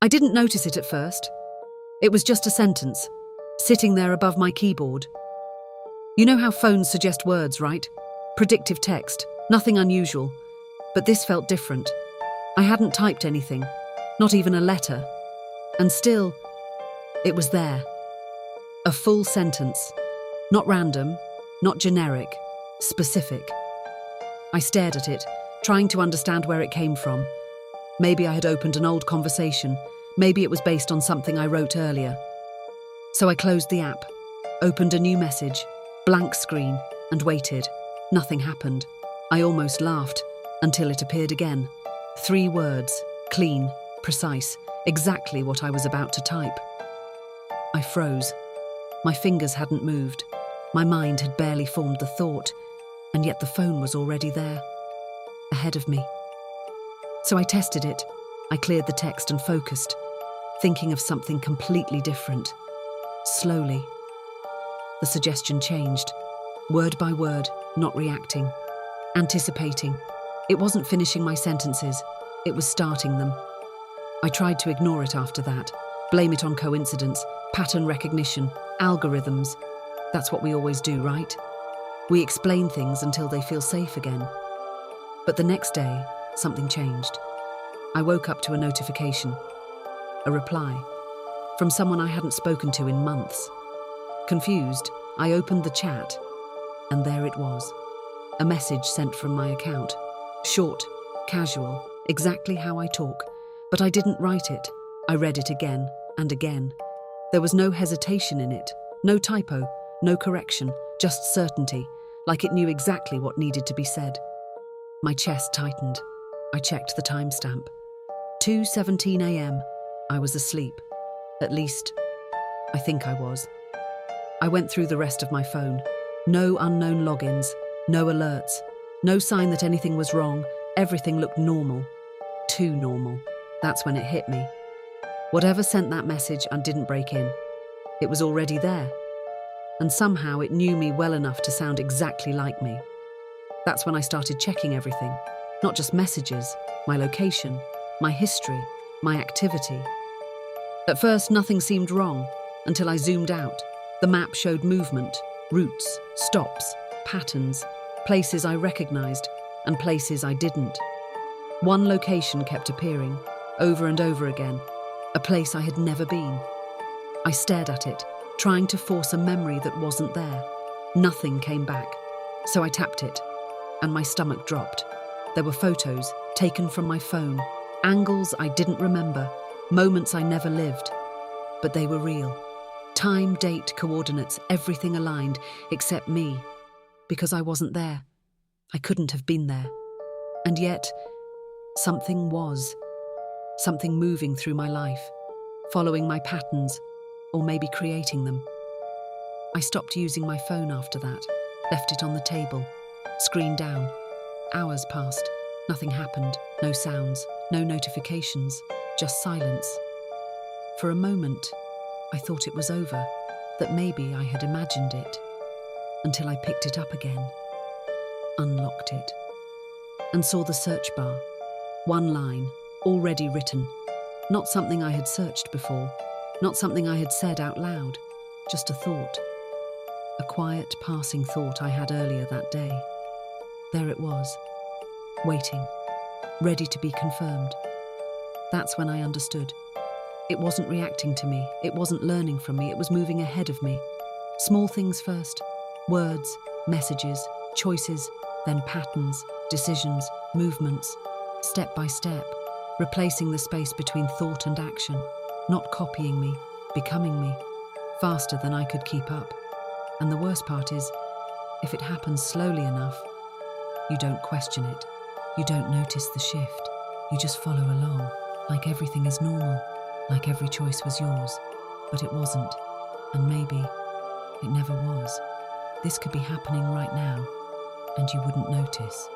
I didn't notice it at first. It was just a sentence, sitting there above my keyboard. You know how phones suggest words, right? Predictive text, nothing unusual. But this felt different. I hadn't typed anything, not even a letter. And still, it was there. A full sentence. Not random, not generic, specific. I stared at it, trying to understand where it came from. Maybe I had opened an old conversation. Maybe it was based on something I wrote earlier. So I closed the app, opened a new message, blank screen, and waited. Nothing happened. I almost laughed, until it appeared again. 3 words, clean, precise, exactly what I was about to type. I froze. My fingers hadn't moved. My mind had barely formed the thought, and yet the phone was already there, ahead of me. So I tested it. I cleared the text and focused, thinking of something completely different. Slowly, the suggestion changed, word by word, not reacting, anticipating. It wasn't finishing my sentences, it was starting them. I tried to ignore it after that, blame it on coincidence, pattern recognition, algorithms. That's what we always do, right? We explain things until they feel safe again. But the next day, something changed. I woke up to a notification, a reply, from someone I hadn't spoken to in months. Confused, I opened the chat, and there it was. A message sent from my account. Short, casual, exactly how I talk. But I didn't write it. I read it again and again. There was no hesitation in it, no typo, no correction, just certainty, like it knew exactly what needed to be said. My chest tightened. I checked the timestamp. 2:17 a.m. I was asleep. At least, I think I was. I went through the rest of my phone. No unknown logins, no alerts, no sign that anything was wrong. Everything looked normal. Too normal. That's when it hit me. Whatever sent that message, I didn't break in. It was already there. And somehow it knew me well enough to sound exactly like me. That's when I started checking everything. Not just messages, my location, my history, my activity. At first, nothing seemed wrong, until I zoomed out. The map showed movement, routes, stops, patterns, places I recognized, and places I didn't. One location kept appearing, over and over again, a place I had never been. I stared at it, trying to force a memory that wasn't there. Nothing came back, so I tapped it, and my stomach dropped. There were photos taken from my phone, angles I didn't remember, moments I never lived. But they were real. Time, date, coordinates, everything aligned, except me. Because I wasn't there. I couldn't have been there. And yet, something was. Something moving through my life, following my patterns, or maybe creating them. I stopped using my phone after that, left it on the table, screen down. Hours passed, nothing happened, no sounds, no notifications, just silence. For a moment, I thought it was over, that maybe I had imagined it, until I picked it up again, unlocked it, and saw the search bar. One line, already written. Not something I had searched before, not something I had said out loud, just a thought. A quiet, passing thought I had earlier that day. There it was, waiting, ready to be confirmed. That's when I understood. It wasn't reacting to me, it wasn't learning from me, it was moving ahead of me. Small things first, words, messages, choices, then patterns, decisions, movements, step by step, replacing the space between thought and action, not copying me, becoming me, faster than I could keep up. And the worst part is, if it happens slowly enough, you don't question it, you don't notice the shift, you just follow along, like everything is normal, like every choice was yours. But it wasn't, and maybe it never was. This could be happening right now, and you wouldn't notice.